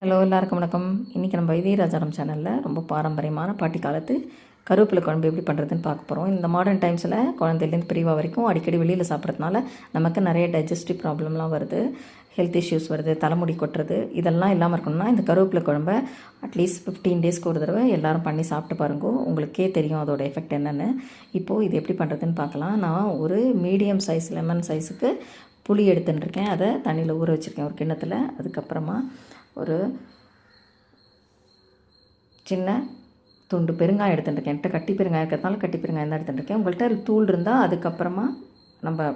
Hello எல்லாருக்கும் வணக்கம். இன்றைக்கி நம்ம வைத்தியராஜாரம் சேனலில் ரொம்ப பாரம்பரியமான பாட்டி காலத்து கருவேப்பிலை குழம்பு எப்படி பண்ணுறதுன்னு பார்க்க போகிறோம். இந்த மாடர்ன் டைம்ஸில் குழந்தைலேருந்து பெரியவா வரைக்கும் அடிக்கடி வெளியில் சாப்பிட்றதுனால நமக்கு நிறைய டைஜஸ்டிவ் ப்ராப்ளம்லாம் வருது, ஹெல்த் இஷ்யூஸ் வருது, தலைமுடி கொட்டுறது, இதெல்லாம் இல்லாமல் இருக்கணும்னா இந்த கருவேப்பிலை குழம்பை அட்லீஸ்ட் 15 டேஸ்க்கு ஒரு தடவை எல்லோரும் பண்ணி சாப்பிட்டு பாருங்க. உங்களுக்கே தெரியும் அதோட எஃபெக்ட் என்னென்னு. இப்போது இது எப்படி பண்ணுறதுன்னு பார்க்கலாம். நான் ஒரு மீடியம் சைஸ் லெமன் சைஸுக்கு புளி எடுத்துட்டுருக்கேன். அதை தண்ணியில் ஊற வச்சுருக்கேன் ஒரு கிண்ணத்தில். அதுக்கப்புறமா ஒரு சின்ன துண்டு பெருங்காயம் எடுத்துட்டுருக்கேன். என்கிட்ட கட்டி பெருங்காயம் இருக்கிறதுனால கட்டி பெருங்காயம் தான் எடுத்துட்டுருக்கேன். உங்கள்கிட்ட தூள் இருந்தால் அதுக்கப்புறமா நம்ம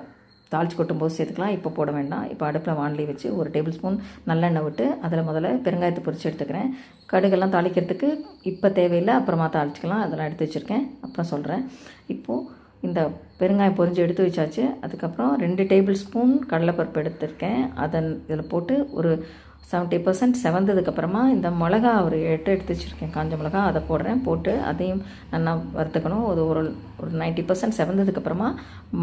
தாளித்து கொட்டும்போது சேர்த்துக்கலாம். இப்போ போட வேண்டாம். இப்போ அடுப்பில் வானலி வச்சு ஒரு டேபிள் ஸ்பூன் நல்லெண்ணெய் விட்டு அதில் முதல்ல பெருங்காயத்தை பொரித்து எடுத்துக்கிறேன். கடுகெல்லாம் தாளிக்கிறதுக்கு இப்போ தேவையில்லை, அப்புறமா தாளிச்சிக்கலாம். அதெல்லாம் எடுத்து வச்சுருக்கேன், அப்புறம் சொல்கிறேன். இப்போது இந்த பெருங்காயம் பொரிஞ்சு எடுத்து வச்சாச்சு. அதுக்கப்புறம் 2 டேபிள் ஸ்பூன் கடலைப்பருப்பு எடுத்துருக்கேன். அதை இதில் போட்டு ஒரு 70% செவந்ததுக்கப்புறமா இந்த மிளகா ஒரு 8 எடுத்து வச்சுருக்கேன், காஞ்ச மிளகா, அதை போடுறேன். போட்டு அதையும் நல்லா வறுத்துக்கணும். ஒரு 90% செவந்ததுக்கப்புறமா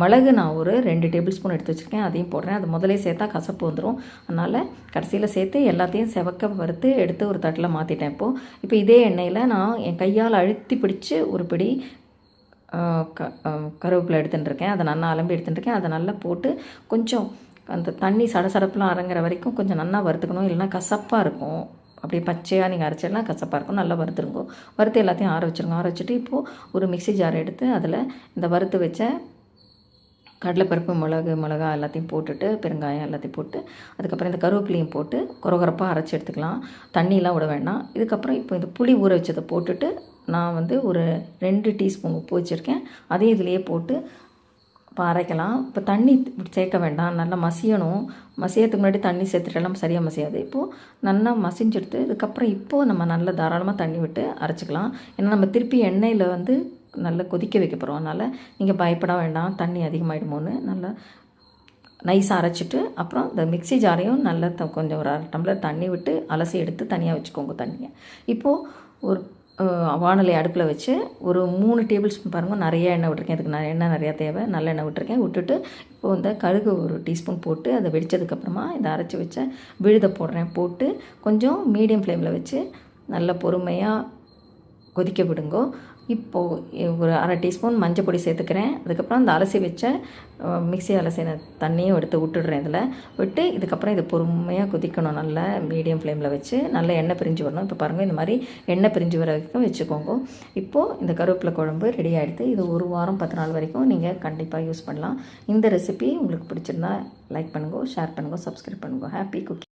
மிளகு நான் ஒரு 2 டேபிள் ஸ்பூன் எடுத்து வச்சுருக்கேன், அதையும் போடுறேன். அது முதலே சேர்த்தா கசப்பு வந்துடும், அதனால் கடைசியில் சேர்த்து எல்லாத்தையும் செவக்க வறுத்து எடுத்து ஒரு தட்டில் மாற்றிட்டேன். இப்போ இதே எண்ணெயில் நான் என் கையால் அழுத்தி பிடிச்சி ஒரு பிடி கருவேப்பிலை எடுத்துட்டுருக்கேன். அதை நல்லா அலம்பி எடுத்துட்டுருக்கேன். அதை நல்லா போட்டு கொஞ்சம் அந்த தண்ணி சடசடப்புலாம் அடங்குற வரைக்கும் கொஞ்சம் நல்லா வறுத்துக்கணும், இல்லைனா கசப்பாக இருக்கும். அப்படியே பச்சையாக நீங்கள் அரைச்சிடலாம், கசப்பாக இருக்கும். நல்லா வறுத்துருங்க. வறுத்து எல்லாத்தையும் ஆற வச்சுருங்க. ஆற வச்சுட்டு இப்போது ஒரு மிக்ஸி ஜார் எடுத்து அதில் இந்த வறுத்து வச்ச கடலைப்பருப்பு, மிளகா எல்லாத்தையும் போட்டுட்டு பெருங்காயம் எல்லாத்தையும் போட்டு அதுக்கப்புறம் இந்த கருவேப்பிலையும் போட்டு கொரகொரப்பாக அரைச்சி எடுத்துக்கலாம். தண்ணியெலாம் விட வேண்டாம். இதுக்கப்புறம் இப்போ இந்த புளி ஊற வச்சதை போட்டுட்டு நான் ஒரு 2 டீஸ்பூன் உப்பு வச்சுருக்கேன், அதையும் இதிலையே போட்டு இப்போ அரைக்கலாம். இப்போ தண்ணி சேர்க்க வேண்டாம், நல்லா மசியணும். மசியத்துக்கு முன்னாடி தண்ணி சேர்த்துட்டெல்லாம் சரியாக மசியாது. இப்போது நல்லா மசிஞ்செடுத்து இதுக்கப்புறம் இப்போது நம்ம நல்லா தாராளமாக தண்ணி விட்டு அரைச்சிக்கலாம். ஏன்னா நம்ம திருப்பி எண்ணெயில் நல்லா கொதிக்க வைக்க போகிறோம். அதனால் நீங்கள் பயப்பட வேண்டாம் தண்ணி அதிகமாகிடுமோன்னு. நல்லா நைஸாக அரைச்சிட்டு அப்புறம் இந்த மிக்ஸி ஜாரையும் நல்லா கொஞ்சம் ஒரு 1/2 டம்ளர் தண்ணி விட்டு அலசி எடுத்து தனியாக வச்சுக்கோங்க தண்ணியை. இப்போது ஒரு வானலை அடுப்பில் வச்சு ஒரு 3 டேபிள் ஸ்பூன் பாருங்கள், நிறைய எண்ணெய் விட்டுருக்கேன். இதுக்கு எண்ணெய் நிறையா தேவை, நல்ல எண்ணெய் விட்டுருக்கேன். விட்டுட்டு இப்போது இந்த கடுகு ஒரு டீஸ்பூன் போட்டு அதை வெடித்ததுக்கப்புறமா இந்த அரைச்சி வச்ச விழுதை போடுறேன். போட்டு கொஞ்சம் மீடியம் ஃப்ளேமில் வச்சு நல்லா பொறுமையாக கொதிக்க விடுங்கோ. இப்போது ஒரு 1/2 டீஸ்பூன் மஞ்சள் பொடி சேர்த்துக்கிறேன். அதுக்கப்புறம் அந்த அலசி வச்ச மிக்ஸி அலசின தண்ணியும் எடுத்து விட்டுடுறேன். இதில் விட்டு இதுக்கப்புறம் இது பொறுமையாக கொதிக்கணும். நல்லா மீடியம் ஃப்ளேமில் வச்சு நல்லா எண்ணெய் பிரிஞ்சு வரணும். இப்போ பாருங்கள், இந்த மாதிரி எண்ணெய் பிரிஞ்சு வர வரைக்கும் வச்சுக்கோங்க. இப்போது இந்த கருவேப்பிலை குழம்பு ரெடி ஆகிடுது. இது 1 வாரம் 10 நாள் வரைக்கும் நீங்கள் கண்டிப்பாக யூஸ் பண்ணலாம். இந்த ரெசிபி உங்களுக்கு பிடிச்சிருந்தா லைக் பண்ணுங்க, ஷேர் பண்ணுங்க, சப்ஸ்கிரைப் பண்ணுங்க. Happy cooking.